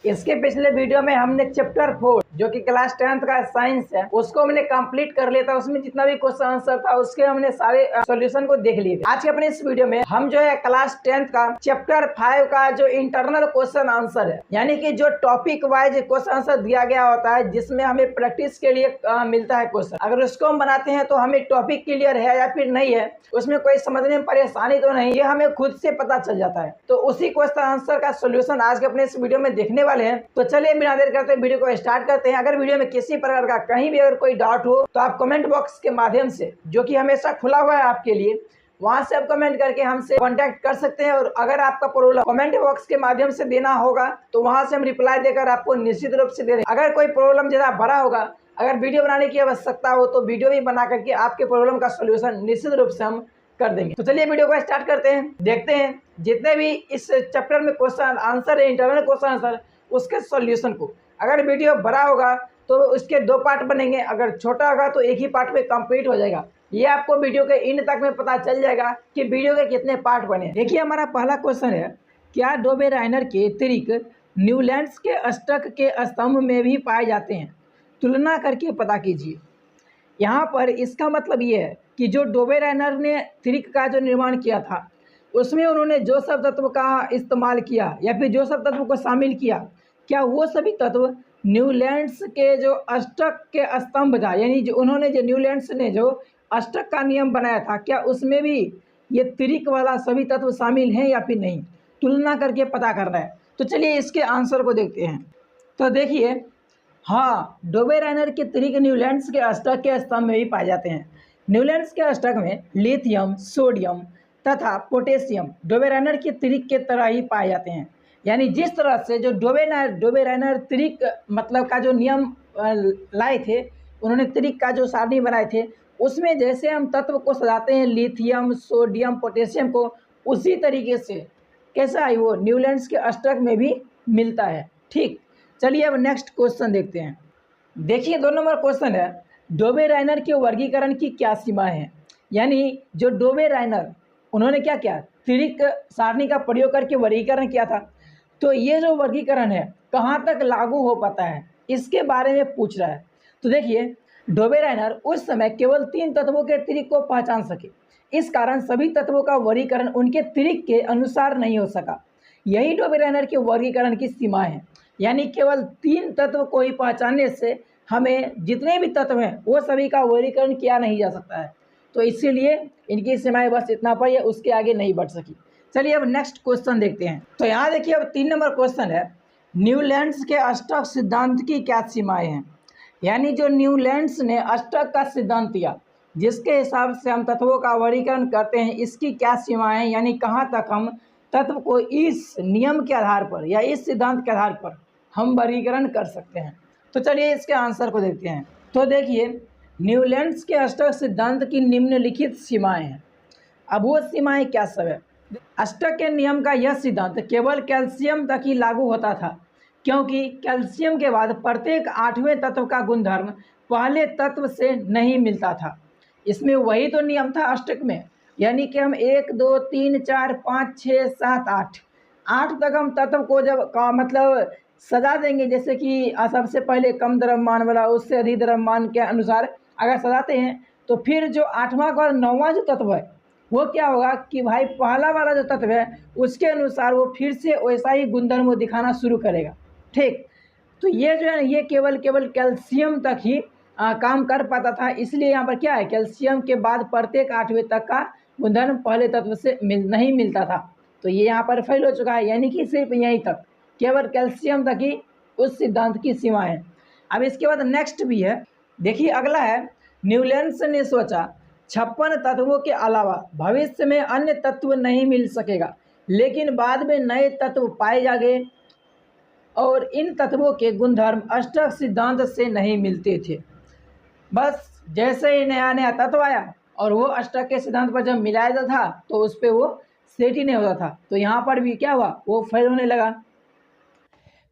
इसके पिछले वीडियो में हमने चैप्टर 4 जो कि क्लास 10th का साइंस है उसको हमने कंप्लीट कर लिया था। उसमें जितना भी क्वेश्चन आंसर था उसके हमने सारे सॉल्यूशन को देख लिए थे। आज के अपने इस वीडियो में हम जो है क्लास 10th का चैप्टर 5 का जो इंटरनल क्वेश्चन आंसर है, यानी कि जो टॉपिक वाइज क्वेश्चन आंसर दिया गया होता है जिसमें हमें प्रैक्टिस के लिए मिलता है क्वेश्चन, अगर उसको हम बनाते हैं तो हमें टॉपिक क्लियर है या फिर नहीं है, उसमें कोई समझने में परेशानी तो नहीं, ये हमें खुद से पता चल जाता है। तो उसी क्वेश्चन आंसर का सोल्यूशन आज के अपने इस वीडियो में देखने वाले हैं। तो चलिए बिना देर करते वीडियो को स्टार्ट करते हैं। अगर वीडियो में किसी प्रकार का कहीं भी अगर कोई डाउट हो तो आप कमेंट बॉक्स के माध्यम से, जो कि हमेशा खुला हुआ है आपके लिए, वहां से आप कमेंट करके हमसे कांटेक्ट कर सकते हैं। और अगर आपका प्रॉब्लम कमेंट बॉक्स के माध्यम से देना होगा तो वहां से हम रिप्लाई देकर आपको निश्चित रूप से दे देंगे। अगर कोई प्रॉब्लम ज़्यादा बड़ा होगा, अगर वीडियो बनाने की आवश्यकता हो तो वीडियो भी बना करके आपके प्रॉब्लम का सोल्यूशन निश्चित रूप से हम कर देंगे। तो चलिए वीडियो को स्टार्ट करते हैं, देखते हैं जितने भी इस चैप्टर में क्वेश्चन आंसर है, इंटरनल क्वेश्चन आंसर, उसके सॉल्यूशन को। अगर वीडियो बड़ा होगा तो उसके 2 पार्ट बनेंगे, अगर छोटा होगा तो एक ही पार्ट में कंप्लीट हो जाएगा। ये आपको वीडियो के एंड तक में पता चल जाएगा कि वीडियो के कितने पार्ट बने। देखिए हमारा पहला क्वेश्चन है, क्या डोबे राइनर के त्रिक न्यूलैंड्स के अष्टक के स्तंभ में भी पाए जाते हैं? तुलना करके पता कीजिए। यहाँ पर इसका मतलब ये है कि जो डोबे राइनर ने त्रिक का जो निर्माण किया था उसमें उन्होंने जो सब तत्व का इस्तेमाल किया या फिर जो सब तत्व को शामिल किया, क्या वो सभी तत्व न्यूलैंड्स के जो अष्टक के स्तंभ था, यानी जो उन्होंने जो न्यूलैंड्स ने जो अष्टक का नियम बनाया था, क्या उसमें भी ये त्रिक वाला सभी तत्व शामिल हैं या फिर नहीं? तुलना करके पता करना है। तो चलिए इसके आंसर को देखते हैं। तो देखिए, हाँ, डोबे राइनर के त्रिक न्यूलैंड्स के अष्टक के स्तंभ में भी पाए जाते हैं। न्यूलैंड्स के अष्टक में लिथियम, सोडियम तथा पोटेशियम डोबे राइनर के त्रिक के तरह ही पाए जाते हैं। यानी जिस तरह से जो डोबे राइनर त्रिक मतलब का जो नियम लाए थे, उन्होंने त्रिक का जो सारणी बनाए थे, उसमें जैसे हम तत्व को सजाते हैं लिथियम, सोडियम, पोटेशियम को, उसी तरीके से कैसा है वो न्यूलैंड्स के अष्टक में भी मिलता है। ठीक, चलिए अब नेक्स्ट क्वेश्चन देखते हैं। देखिए 2 नंबर क्वेश्चन है, डोबे राइनर के वर्गीकरण की क्या सीमाएं हैं? यानी जो डोबे राइनर उन्होंने क्या किया, त्रिक सारणी का प्रयोग करके वर्गीकरण किया था। तो ये जो वर्गीकरण है कहाँ तक लागू हो पाता है, इसके बारे में पूछ रहा है। तो देखिए, डोबे राइनर उस समय केवल 3 तत्वों के त्रिक को पहचान सके, इस कारण सभी तत्वों का वर्गीकरण उनके त्रिक के अनुसार नहीं हो सका। यही डोबे राइनर के वर्गीकरण की सीमाएं हैं। यानी केवल 3 तत्व को ही पहचानने से हमें जितने भी तत्व हैं वो सभी का वर्गीकरण किया नहीं जा सकता है। तो इसीलिए इनकी सीमाएं बस इतना पर है, उसके आगे नहीं बढ़ सकी। चलिए अब नेक्स्ट क्वेश्चन देखते हैं। तो यहाँ देखिए अब 3 नंबर क्वेश्चन है, न्यूलैंड्स के अष्टक सिद्धांत की क्या सीमाएं हैं? यानी जो न्यूलैंड्स ने अष्टक का सिद्धांत दिया, जिसके हिसाब से हम तत्वों का वर्गीकरण करते हैं, इसकी क्या सीमाएं, यानी कहाँ तक हम तत्व को इस नियम के आधार पर या इस सिद्धांत के आधार पर हम वर्गीकरण कर सकते हैं। तो चलिए इसके आंसर को देखते हैं। तो देखिए, न्यूलैंड्स के अष्टक सिद्धांत की निम्नलिखित सीमाएं हैं। अब वो सीमाएं क्या सब है? अष्टक के नियम का यह सिद्धांत केवल कैल्शियम तक ही लागू होता था, क्योंकि कैल्शियम के बाद प्रत्येक 8वें तत्व का गुणधर्म पहले तत्व से नहीं मिलता था। इसमें वही तो नियम था अष्टक में, यानी कि हम 1 2 3 4 5 6 7 8 तक हम तत्व को जब मतलब सजा देंगे, जैसे कि सबसे पहले कम द्रव्यमान वाला उससे अधिक द्रव्यमान के अनुसार अगर सजाते हैं, तो फिर जो 8वां और 9वां जो तत्व है वो क्या होगा कि भाई पहला वाला जो तत्व है उसके अनुसार वो फिर से वैसा ही गुणधर्म वो दिखाना शुरू करेगा। ठीक, तो ये जो है ना, ये केवल कैल्शियम तक ही काम कर पाता था। इसलिए यहाँ पर क्या है, कैल्शियम के बाद प्रत्येक 8वें तक का गुणधर्म पहले तत्व से नहीं मिलता था। तो ये यहाँ पर फेल हो चुका है, यानी कि सिर्फ यहीं तक, केवल कैल्शियम तक ही उस सिद्धांत की सीमा है। अब इसके बाद नेक्स्ट भी है। देखिए अगला है, न्यूलैंड्स ने सोचा 56 तत्वों के अलावा भविष्य में अन्य तत्व नहीं मिल सकेगा, लेकिन बाद में नए तत्व पाए जाएंगे और इन तत्वों के गुणधर्म अष्टक सिद्धांत से नहीं मिलते थे। बस जैसे ही नया नया तत्व आया और वो अष्टक के सिद्धांत पर जब मिलाया था तो उस पर वो सेट ही नहीं होता था। तो यहाँ पर भी क्या हुआ, वो फेल होने लगा।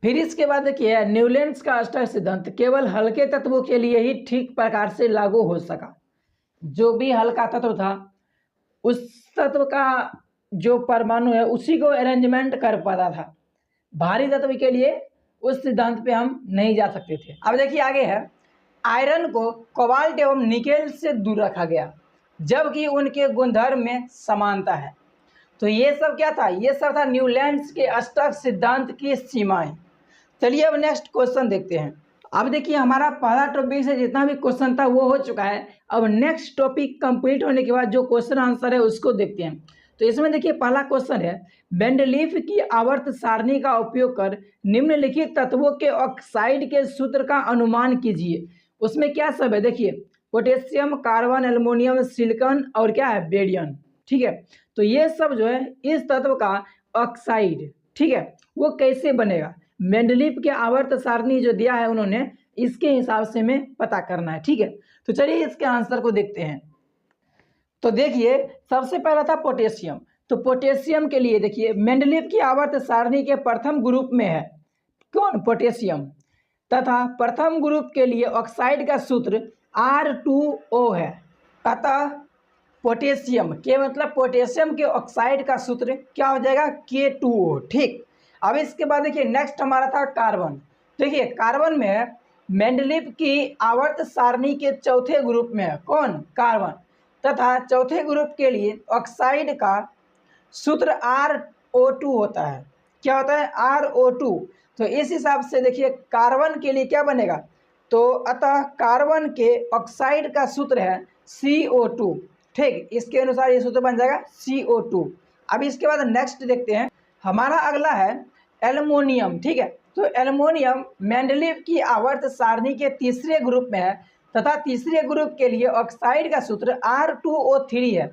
फिर इसके बाद देखिए, न्यूलैंड्स का अष्टक सिद्धांत केवल हल्के तत्वों के लिए ही ठीक प्रकार से लागू हो सका। जो भी हल्का तत्व था उस तत्व का जो परमाणु है उसी को अरेंजमेंट कर पाता था। भारी तत्व के लिए उस सिद्धांत पे हम नहीं जा सकते थे। अब देखिए आगे है, आयरन को कोबाल्ट एवं निकेल से दूर रखा गया जबकि उनके गुणधर्म में समानता है। तो ये सब क्या था, ये सब था न्यूलैंड्स के अष्टक सिद्धांत की सीमाएं। चलिए अब नेक्स्ट क्वेश्चन देखते हैं। अब देखिए हमारा पहला टॉपिक से जितना भी क्वेश्चन था वो हो चुका है। अब नेक्स्ट टॉपिक कंप्लीट होने के बाद जो क्वेश्चन आंसर है उसको देखते हैं। तो इसमें देखिए पहला क्वेश्चन है, मेंडलीफ की आवर्त सारणी का उपयोग कर निम्नलिखित तत्वों के ऑक्साइड के सूत्र का अनुमान कीजिए। उसमें क्या सब है, देखिए पोटेशियम, कार्बन, एल्युमिनियम, सिलिकॉन और क्या है, बेरियम। ठीक है, तो ये सब जो है इस तत्व का ऑक्साइड, ठीक है, वो कैसे बनेगा, मेंडलीफ के आवर्त सारणी जो दिया है उन्होंने, इसके हिसाब से हमें पता करना है। ठीक है, तो चलिए इसके आंसर को देखते हैं। तो देखिए सबसे पहला था पोटेशियम। तो पोटेशियम के लिए देखिए मेंडलीफ की आवर्त सारणी के प्रथम ग्रुप में है कौन, पोटेशियम, तथा प्रथम ग्रुप के लिए ऑक्साइड का सूत्र R2O है। अतः पोटेशियम के मतलब पोटेशियम के ऑक्साइड का सूत्र क्या हो जाएगा, K2O। ठीक, अब इसके बाद देखिए नेक्स्ट हमारा था कार्बन। देखिए कार्बन में है मेंडलीफ की आवर्त सारणी के चौथे ग्रुप में है कौन, कार्बन, तथा चौथे ग्रुप के लिए ऑक्साइड का सूत्र RO2 होता है। क्या होता है, RO2। तो इस हिसाब से देखिए कार्बन के लिए क्या बनेगा, तो अतः कार्बन के ऑक्साइड का सूत्र है CO2। ठीक, इसके अनुसार ये सूत्र बन जाएगा CO2। अब इसके बाद नेक्स्ट देखते हैं, हमारा अगला है एल्युमिनियम। ठीक है, तो एल्युमिनियम मेंडलीफ की आवर्त सारणी के तीसरे ग्रुप में है तथा तीसरे ग्रुप के लिए ऑक्साइड का सूत्र R2O3 है।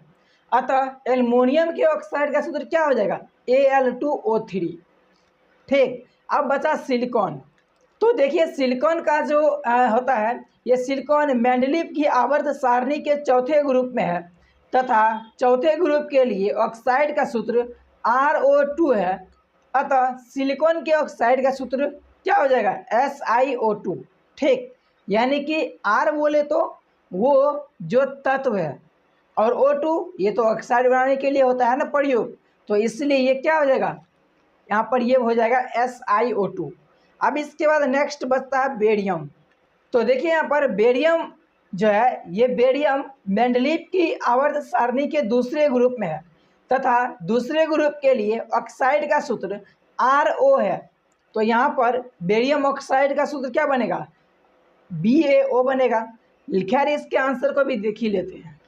अतः एल्युमिनियम के ऑक्साइड का सूत्र क्या हो जाएगा, Al2O3। ठीक, अब बचा सिलिकॉन। तो देखिए सिलिकॉन का जो होता है, ये सिलिकॉन मेंडलीफ की आवर्त सारणी के चौथे ग्रुप में है तथा चौथे ग्रुप के लिए ऑक्साइड का सूत्र RO2 है। अतः सिलिकॉन के ऑक्साइड का सूत्र क्या हो जाएगा, SiO2। ठीक, यानी कि R बोले तो वो जो तत्व है और O2 ये तो ऑक्साइड बनाने के लिए होता है ना प्रयोग, तो इसलिए ये क्या हो जाएगा, यहाँ पर ये हो जाएगा SiO2। अब इसके बाद नेक्स्ट बचता है बेरियम। तो देखिए यहाँ पर बेरियम जो है, ये बेरियम मेंडलीफ की आवर्त सारणी के दूसरे ग्रुप में है तथा दूसरे ग्रुप के लिए ऑक्साइड का सूत्र RO है। तो यहाँ पर बेरियम ऑक्साइड का सूत्र क्या बनेगा, BaO बनेगा। खैर इसके आंसर को भी देख ही लेते हैं।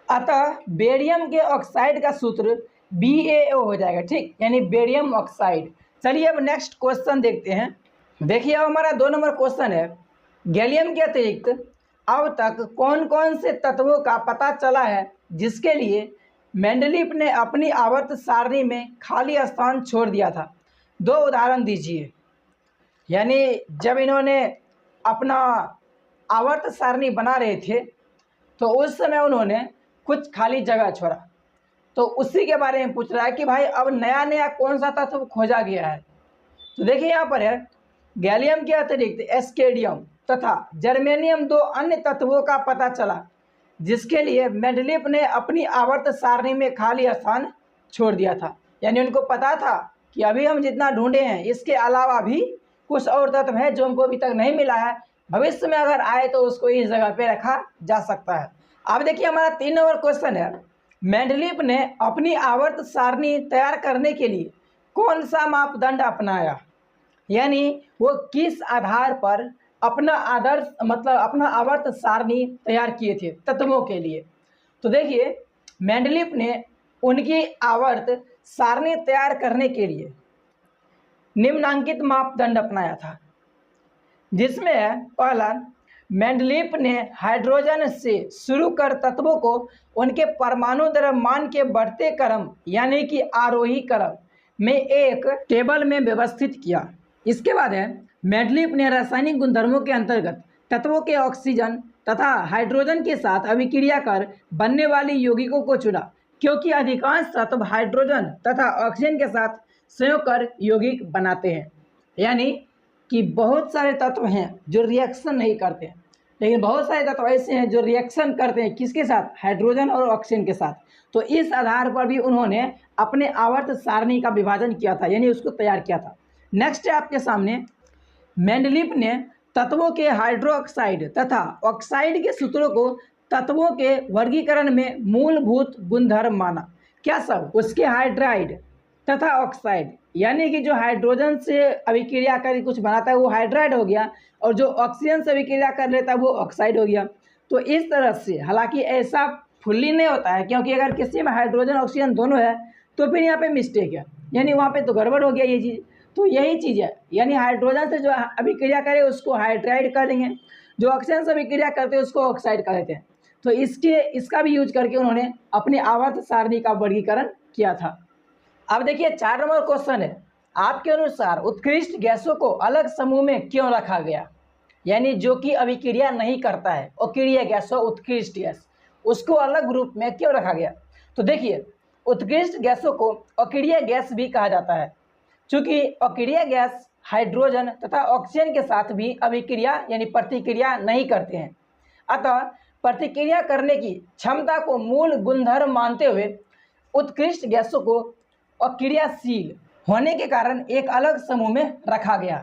अतः बेरियम के ऑक्साइड का सूत्र BaO हो जाएगा। ठीक, यानी बेरियम ऑक्साइड। चलिए अब नेक्स्ट क्वेश्चन देखते हैं। देखिए अब हमारा 2 नंबर क्वेश्चन है, गैलियम के अतिरिक्त अब तक कौन कौन से तत्वों का पता चला है जिसके लिए मेंडलीफ ने अपनी आवर्त सारणी में खाली स्थान छोड़ दिया था। 2 उदाहरण दीजिए। यानी जब इन्होंने अपना आवर्त सारणी बना रहे थे तो उस समय उन्होंने कुछ खाली जगह छोड़ा, तो उसी के बारे में पूछ रहा है कि भाई अब नया नया कौन सा तत्व खोजा गया है। तो देखिए यहाँ पर है, गैलियम के अतिरिक्त एस्केडियम तथा जर्मेनियम 2 अन्य तत्वों का पता चला जिसके लिए मेंडलीफ ने अपनी आवर्त सारणी में खाली स्थान छोड़ दिया था। यानी उनको पता था कि अभी हम जितना ढूंढे हैं इसके अलावा भी कुछ और तत्व है जो हमको अभी तक नहीं मिला है, भविष्य में अगर आए तो उसको इस जगह पे रखा जा सकता है। अब देखिए हमारा 3 नंबर क्वेश्चन है, मेंडलीफ ने अपनी आवर्त सारणी तैयार करने के लिए कौन सा मापदंड अपनाया, यानी वो किस आधार पर अपना आदर्श मतलब अपना आवर्त सारणी तैयार किए थे तत्वों के लिए। तो देखिए मेंडलीफ ने उनकी आवर्त सारणी तैयार करने के लिए निम्नांकित मापदंड अपनाया था, जिसमें है पहला, मेंडलीफ ने हाइड्रोजन से शुरू कर तत्वों को उनके परमाणु द्रव्यमान के बढ़ते क्रम यानी कि आरोही क्रम में एक टेबल में व्यवस्थित किया। इसके बाद है, मेंडलीफ ने रासायनिक गुणधर्मों के अंतर्गत तत्वों के ऑक्सीजन तथा हाइड्रोजन के साथ अभिक्रिया कर बनने वाली यौगिकों को चुना, क्योंकि अधिकांश तत्व हाइड्रोजन तथा ऑक्सीजन के साथ संयोग कर यौगिक बनाते हैं। यानी कि बहुत सारे तत्व हैं जो रिएक्शन नहीं करते हैं, लेकिन बहुत सारे तत्व ऐसे हैं जो रिएक्शन करते हैं, किसके साथ, हाइड्रोजन और ऑक्सीजन के साथ। तो इस आधार पर भी उन्होंने अपने आवर्त सारणी का विभाजन किया था, यानी उसको तैयार किया था। नेक्स्ट है आपके सामने, मेंडलीफ ने तत्वों के हाइड्रोक्साइड तथा ऑक्साइड के सूत्रों को तत्वों के वर्गीकरण में मूलभूत गुणधर्म माना। क्या सब? उसके हाइड्राइड तथा ऑक्साइड, यानी कि जो हाइड्रोजन से अभिक्रिया कर कुछ बनाता है वो हाइड्राइड हो गया, और जो ऑक्सीजन से अभिक्रिया कर लेता है वो ऑक्साइड हो गया। तो इस तरह से, हालांकि ऐसा फुल्ली नहीं होता है, क्योंकि अगर किसी में हाइड्रोजन ऑक्सीजन दोनों है तो फिर यहाँ पे मिस्टेक है, यानी वहाँ पे तो गड़बड़ हो गया ये चीज़। तो यही चीज़ है, यानी हाइड्रोजन से जो अभिक्रिया करे उसको हाइड्राइड कर देंगे, जो ऑक्सीजन से अभिक्रिया करते हैं उसको ऑक्साइड कर देते हैं। तो इसका भी यूज करके उन्होंने अपनी आवर्त सारणी का वर्गीकरण किया था। अब देखिए 4 नंबर क्वेश्चन है, आपके अनुसार उत्कृष्ट गैसों को अलग समूह में क्यों रखा गया? यानी जो कि अभिक्रिया नहीं करता है, अक्रिय गैस और उत्कृष्ट गैस, उसको अलग ग्रुप में क्यों रखा गया? तो देखिए, उत्कृष्ट गैसों को अक्रिय गैस भी कहा जाता है, क्योंकि अक्रिय गैस हाइड्रोजन तथा ऑक्सीजन के साथ भी अभिक्रिया यानी प्रतिक्रिया नहीं करते हैं। अतः प्रतिक्रिया करने की क्षमता को मूल गुणधर्म मानते हुए उत्कृष्ट गैसों को अक्रियाशील होने के कारण एक अलग समूह में रखा गया।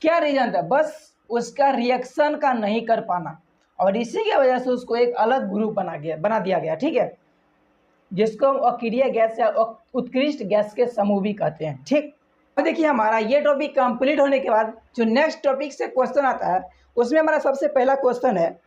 क्या रीजन था? बस उसका रिएक्शन का नहीं कर पाना, और इसी की वजह से उसको एक अलग ग्रुप बना दिया गया। ठीक है, जिसको हम अक्रिय गैस या उत्कृष्ट गैस के समूह भी कहते हैं। ठीक, तो देखिए हमारा ये टॉपिक कंप्लीट होने के बाद जो नेक्स्ट टॉपिक से क्वेश्चन आता है, उसमें हमारा सबसे पहला क्वेश्चन है,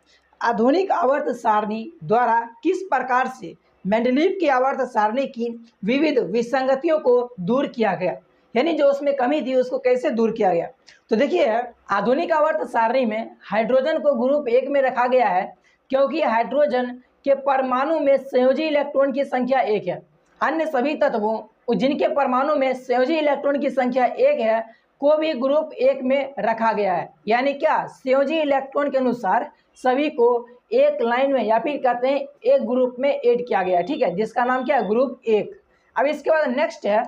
आधुनिक आवर्त सारणी द्वारा किस प्रकार से मेंडलीफ की आवर्त सारणी की विविध विसंगतियों को दूर किया गया? यानी जो उसमें कमी थी उसको कैसे दूर किया गया? तो देखिए, आधुनिक आवर्त सारणी में हाइड्रोजन को ग्रुप 1 में रखा गया है, क्योंकि हाइड्रोजन के परमाणु में संयोजी इलेक्ट्रॉन की संख्या 1 है। अन्य सभी तत्वों जिनके परमाणु में संयोजी इलेक्ट्रॉन की संख्या 1 है को भी ग्रुप 1 में रखा गया है। यानी क्या? संयोजी इलेक्ट्रॉन के अनुसार सभी को एक लाइन में या फिर कहते हैं एक ग्रुप में ऐड किया गया है। ठीक है, जिसका नाम क्या है? ग्रुप 1। अब इसके बाद नेक्स्ट है,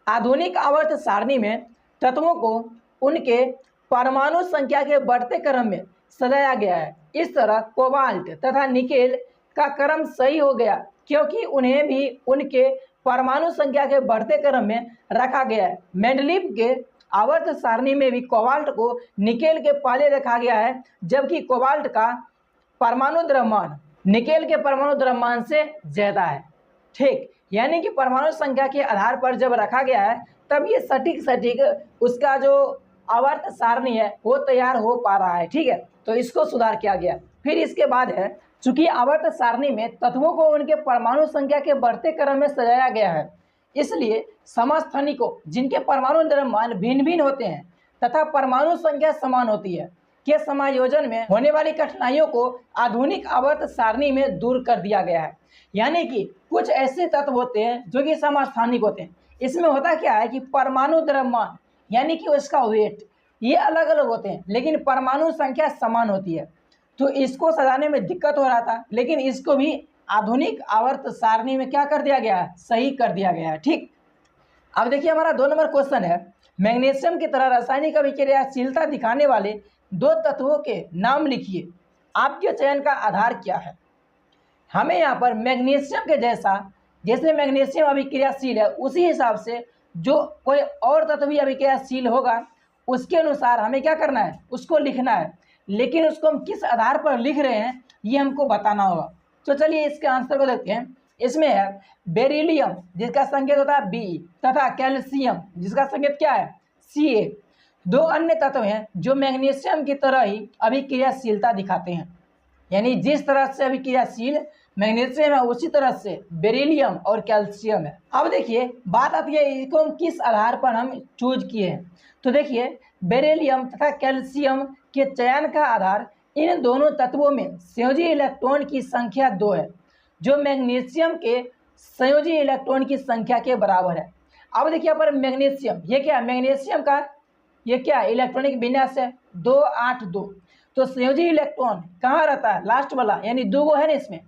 आधुनिक आवर्त सारणी में तत्वों को उनके परमाणु संख्या के बढ़ते क्रम में सजाया गया है। इस तरह कोबाल्ट तथा निकेल का क्रम सही हो गया, क्योंकि उन्हें भी उनके परमाणु संख्या के बढ़ते क्रम में रखा गया है। मेंडलीफ के आवर्त सारणी में भी कोबाल्ट को निकेल के पहले रखा गया है, जबकि कोबाल्ट का परमाणु द्रव्यमान निकेल के परमाणु द्रव्यमान से ज़्यादा है। ठीक, यानी कि परमाणु संख्या के आधार पर जब रखा गया है तब ये सटीक उसका जो आवर्त सारणी है वो तैयार हो पा रहा है। ठीक है, तो इसको सुधार किया गया। फिर इसके बाद है, चूंकि आवर्त सारणी में तत्वों को उनके परमाणु संख्या के बढ़ते क्रम में सजाया गया है, इसलिए समस्थानिकों जिनके परमाणु द्रव्यमान भिन्न भिन्न होते हैं तथा परमाणु संख्या समान होती है के समायोजन में होने वाली कठिनाइयों को आधुनिक आवर्त सारणी में दूर कर दिया गया है। यानी कि कुछ ऐसे तत्व होते हैं जो कि समस्थानिक होते हैं। इसमें होता क्या है कि परमाणु द्रव्यमान यानी कि उसका वेट ये अलग अलग होते हैं, लेकिन परमाणु संख्या समान होती है। तो इसको सजाने में दिक्कत हो रहा था, लेकिन इसको भी आधुनिक आवर्त सारणी में क्या कर दिया गया है? सही कर दिया गया है। ठीक, अब देखिए हमारा 2 नंबर क्वेश्चन है, मैग्नीशियम की तरह रासायनिक अभिक्रियाशीलता दिखाने वाले 2 तत्वों के नाम लिखिए, आपके चयन का आधार क्या है? हमें यहाँ पर मैग्नीशियम के जैसे मैग्नीशियम अभिक्रियाशील है, उसी हिसाब से जो कोई और तत्व भी अभिक्रियाशील होगा उसके अनुसार हमें क्या करना है? उसको लिखना है। लेकिन उसको हम किस आधार पर लिख रहे हैं ये हमको बताना होगा। तो चलिए इसके आंसर को देखते हैं। इसमें है बेरिलियम जिसका संकेत होता है बी, तथा कैल्शियम जिसका संकेत क्या है? Ca। 2 अन्य तत्व हैं जो मैग्नीशियम की तरह ही अभिक्रियाशीलता दिखाते हैं। यानी जिस तरह से अभिक्रियाशील मैग्नीशियम है उसी तरह से बेरिलियम और कैल्शियम है। अब देखिए बात आती है इसको हम किस आधार पर हम चूज किए हैं। तो देखिए बेरिलियम तथा कैल्शियम के चयन का आधार इन दोनों तत्वों में संयोजी इलेक्ट्रॉन की संख्या 2 है, जो मैग्नीशियम के संयोजी इलेक्ट्रॉन की संख्या के बराबर है। अब देखिए यहाँ पर मैग्नीशियम, ये क्या है? मैग्नीशियम का ये क्या है? इलेक्ट्रॉनिक विन्यास है 2 8 2। तो संयोजी इलेक्ट्रॉन कहाँ रहता है? लास्ट वाला, यानी 2 है ना इसमें,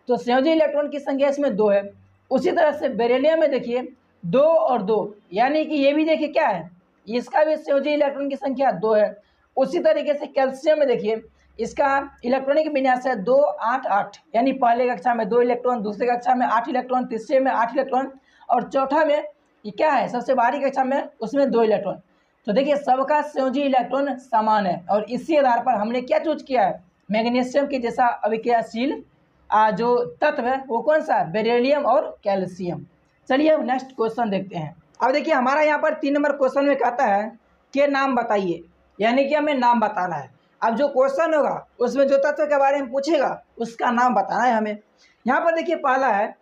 तो संयोजी इलेक्ट्रॉन की संख्या इसमें 2 है। उसी तरह से बेरिलियम में देखिए 2 और 2, यानी कि ये भी देखिए क्या है? इसका भी संयोजी इलेक्ट्रॉन की संख्या 2 है। उसी तरीके से कैल्शियम में देखिए इसका इलेक्ट्रॉनिक विन्यास है 2 8 8, यानी पहले कक्षा में 2 इलेक्ट्रॉन, दूसरे कक्षा में 8 इलेक्ट्रॉन, तीसरे में 8 इलेक्ट्रॉन, और चौथा में ये क्या है? सबसे बाहरी कक्षा में उसमें 2 इलेक्ट्रॉन। तो देखिए सबका संयोजी इलेक्ट्रॉन समान है और इसी आधार पर हमने क्या चूज किया है, मैग्नीशियम के जैसा अभिक्रियाशील जो तत्व है वो कौन सा, बेरिलियम और कैल्शियम। चलिए अब नेक्स्ट क्वेश्चन देखते हैं। अब देखिए हमारा यहाँ पर 3 नंबर क्वेश्चन में कहता है कि नाम बताइए, यानी कि हमें नाम बताना है। अब जो क्वेश्चन होगा उसमें जो तत्व के बारे में पूछेगा उसका नाम बताना है हमें। यहाँ पर देखिए पहला है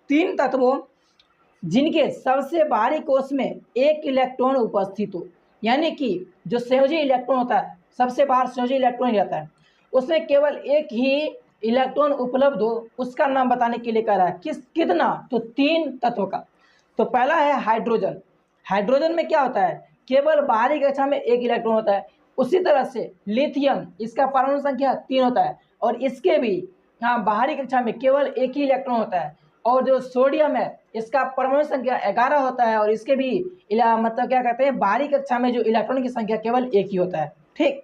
3 तत्वों जिनके सबसे बाहरी कोश में एक इलेक्ट्रॉन उपस्थित हो, यानी कि जो संयोजी इलेक्ट्रॉन होता है सबसे बाहर संयोजी इलेक्ट्रॉन रहता है उसमें केवल एक ही इलेक्ट्रॉन उपलब्ध हो, उसका नाम बताने के लिए कह रहा है। कितना, तो 3 तत्वों का। तो पहला है हाइड्रोजन। हाइड्रोजन में क्या होता है, केवल बाहरी कक्षा में एक इलेक्ट्रॉन होता है। उसी तरह से लिथियम, इसका परमाणु संख्या 3 होता है और इसके भी बाहरी कक्षा में केवल एक ही इलेक्ट्रॉन होता है। और जो सोडियम है इसका परमाणु संख्या 11 होता है और इसके भी मतलब क्या कहते हैं, बाहरी कक्षा में जो इलेक्ट्रॉन की संख्या केवल एक ही होता है। ठीक,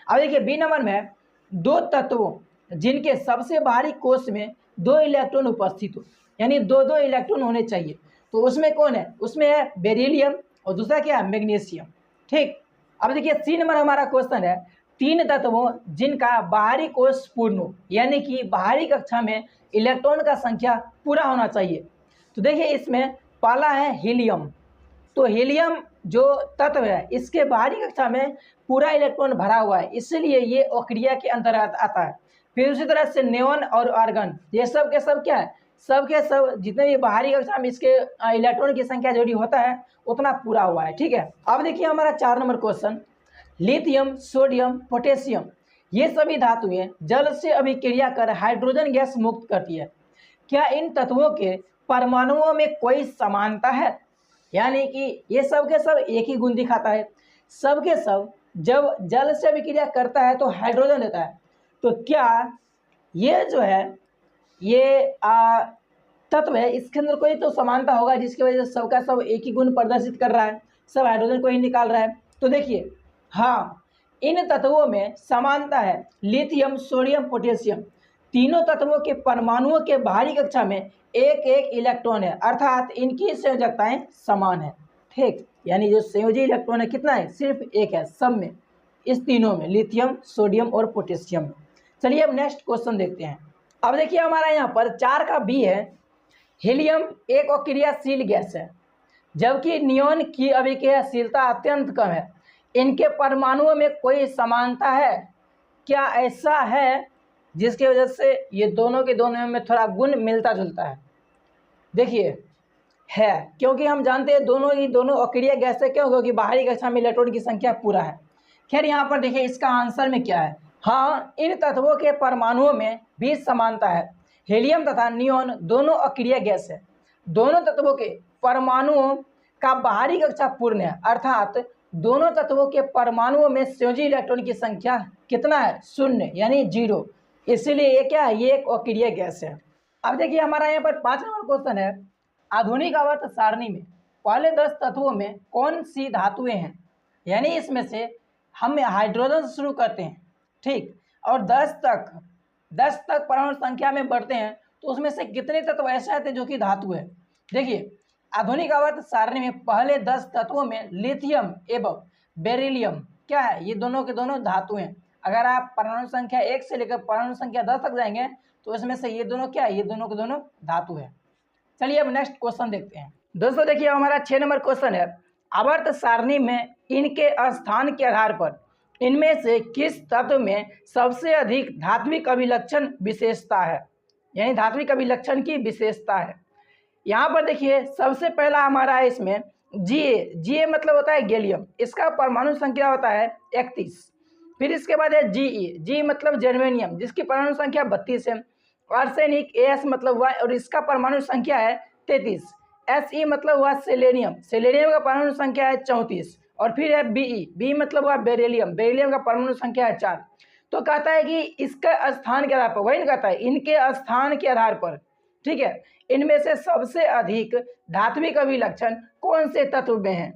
अब देखिए बी नंबर में 2 तत्वों जिनके सबसे बाहरी कोश में 2 इलेक्ट्रॉन उपस्थित हो, यानी 2-2 इलेक्ट्रॉन होने चाहिए। तो उसमें कौन है, उसमें है बेरिलियम और दूसरा क्या है, मैग्नीशियम। ठीक, अब देखिए सी नंबर हमारा क्वेश्चन है 3 तत्वों जिनका बाहरी कोश पूर्ण हो, यानी कि बाहरी कक्षा में इलेक्ट्रॉन का संख्या पूरा होना चाहिए। तो देखिए इसमें पहला है हीलियम। तो हीलियम जो तत्व है इसके बाहरी कक्षा में पूरा इलेक्ट्रॉन भरा हुआ है, इसलिए ये अक्रिया के अंतर्गत आता है। फिर उसी तरह से नियोन और आर्गन, ये सब के सब क्या है, सब के सब जितने भी बाहरी कक्षा में इसके इलेक्ट्रॉन की संख्या जो होता है उतना पूरा हुआ है। ठीक है, अब देखिए हमारा 4 number question, lithium, sodium, potassium ये सभी धातुएं जल से अभिक्रिया कर हाइड्रोजन गैस मुक्त करती है। क्या इन तत्वों के परमाणुओं में कोई समानता है, यानी कि ये सब के सब एक ही गुण दिखाता है, सब के सब जब जल से अभिक्रिया करता है तो हाइड्रोजन देता है। तो क्या ये जो है ये तत्व है इसके अंदर कोई तो समानता होगा जिसकी वजह से सबका सब एक ही गुण प्रदर्शित कर रहा है, सब हाइड्रोजन को ही निकाल रहा है। तो देखिए हाँ, इन तत्वों में समानता है। लिथियम, सोडियम, पोटेशियम तीनों तत्वों के परमाणुओं के बाहरी कक्षा में एक एक इलेक्ट्रॉन है, अर्थात इनकी संयोजकताएं समान है। ठीक, यानी जो संयोजी इलेक्ट्रॉन है कितना है, सिर्फ एक है सब में, इस तीनों में, लिथियम, सोडियम और पोटेशियम में। चलिए अब नेक्स्ट क्वेश्चन देखते हैं। अब देखिए हमारा यहाँ पर 4 का बी है, हीलियम एक अक्रियाशील गैस है जबकि नियोन की अभिक्रियाशीलता अत्यंत कम है। इनके परमाणुओं में कोई समानता है, क्या ऐसा है जिसकी वजह से ये दोनों के दोनों में थोड़ा गुण मिलता जुलता है? देखिए है, क्योंकि हम जानते हैं दोनों ही दोनों अक्रिय गैस है। क्यों? क्योंकि बाहरी कक्षा में इलेक्ट्रॉन की संख्या पूरा है। खैर यहाँ पर देखिए इसका आंसर में क्या है, हाँ इन तत्वों के परमाणुओं में भी समानता है। हीलियम तथा नियोन दोनों अक्रिय गैस है। दोनों तत्वों के परमाणुओं का बाहरी कक्षा पूर्ण है, अर्थात दोनों तत्वों के परमाणुओं में संयोजी इलेक्ट्रॉन की संख्या कितना है, 0 यानी 0, इसीलिए ये क्या है, ये एक अक्रिय गैस है। अब देखिए हमारा यहाँ पर 5 नंबर क्वेश्चन है, आधुनिक आवर्त सारणी में पहले 10 तत्वों में कौन सी धातुएं हैं, यानी इसमें से हम हाइड्रोजन से शुरू करते हैं। ठीक, और 10 तक परमाणु संख्या में बढ़ते हैं तो उसमें से कितने तत्व ऐसे आते हैं जो कि धातु है। देखिए आधुनिक आवर्त सारणी में पहले 10 तत्वों में लिथियम एवं बेरिलियम क्या है, ये दोनों के दोनों धातु हैं। अगर आप परमाणु संख्या 1 से लेकर परमाणु संख्या 10 तक जाएंगे तो इसमें से ये दोनों क्या है, ये दोनों के दोनों धातु है। चलिए अब नेक्स्ट क्वेश्चन देखते हैं। दोस्तों देखिए हमारा 6 नंबर क्वेश्चन है, आवर्त सारणी में इनके स्थान के आधार पर इनमें से किस तत्व में सबसे अधिक धात्विक अभिलक्षण विशेषता है, यानी धात्विक अभिलक्षण की विशेषता है। यहाँ पर देखिए सबसे पहला हमारा है इसमें जी मतलब होता है गैलियम, इसका परमाणु संख्या होता है 31। फिर इसके बाद है जी मतलब जर्मेनियम, जिसकी परमाणु संख्या 32 है। आर्सेनिक एस मतलब हुआ और इसका परमाणु संख्या है 33। Se मतलब हुआ सेलेनियम का परमाणु संख्या है 34। और फिर है बी मतलब हुआ बेरिलियम का परमाणु संख्या है 4। तो कहता है कि इसके स्थान के आधार पर, वही कहता है इनके स्थान के आधार पर, ठीक है, इनमें से सबसे अधिक धात्विक अभिलक्षण कौन से तत्व में है।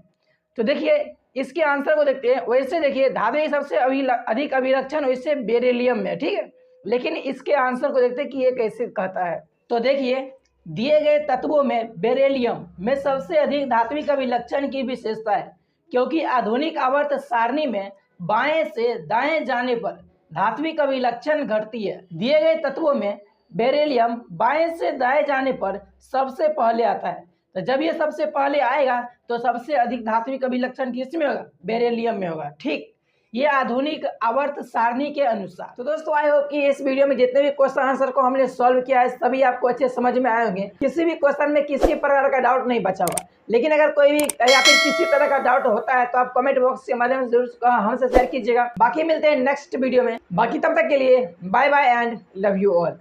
तो देखिए इसके आंसर को देखते हैं। वैसे देखिए धात्विक सबसे अधिक अभिलक्षण वैसे बेरिलियम में, ठीक है, लेकिन इसके आंसर को देखते हैं कि ये कैसे कहता है। तो देखिए दिए गए तत्वों में बेरिलियम में सबसे अधिक धात्विक अभिलक्षण की विशेषता है, क्योंकि आधुनिक आवर्त सारणी में बाएं से दाएं जाने पर धात्विक अभिलक्षण घटती है। दिए गए तत्वों में बेरिलियम बाएं से दाएं जाने पर सबसे पहले आता है। तो जब ये सबसे पहले आएगा तो सबसे अधिक धात्विक अभिलक्षण किस में होगा? बेरिलियम में होगा। ठीक, ये आधुनिक आवर्त सारणी के अनुसार। तो दोस्तों आई होप कि इस वीडियो में जितने भी क्वेश्चन आंसर को हमने सॉल्व किया है सभी आपको अच्छे समझ में आए होंगे। किसी भी क्वेश्चन में किसी प्रकार का डाउट नहीं बचा हुआ। लेकिन अगर कोई भी या फिर किसी तरह का डाउट होता है तो आप कमेंट बॉक्स के माध्यम से जरूर हमसे शेयर कीजिएगा। बाकी मिलते हैं नेक्स्ट वीडियो में। बाकी तब तक के लिए bye bye and love you all.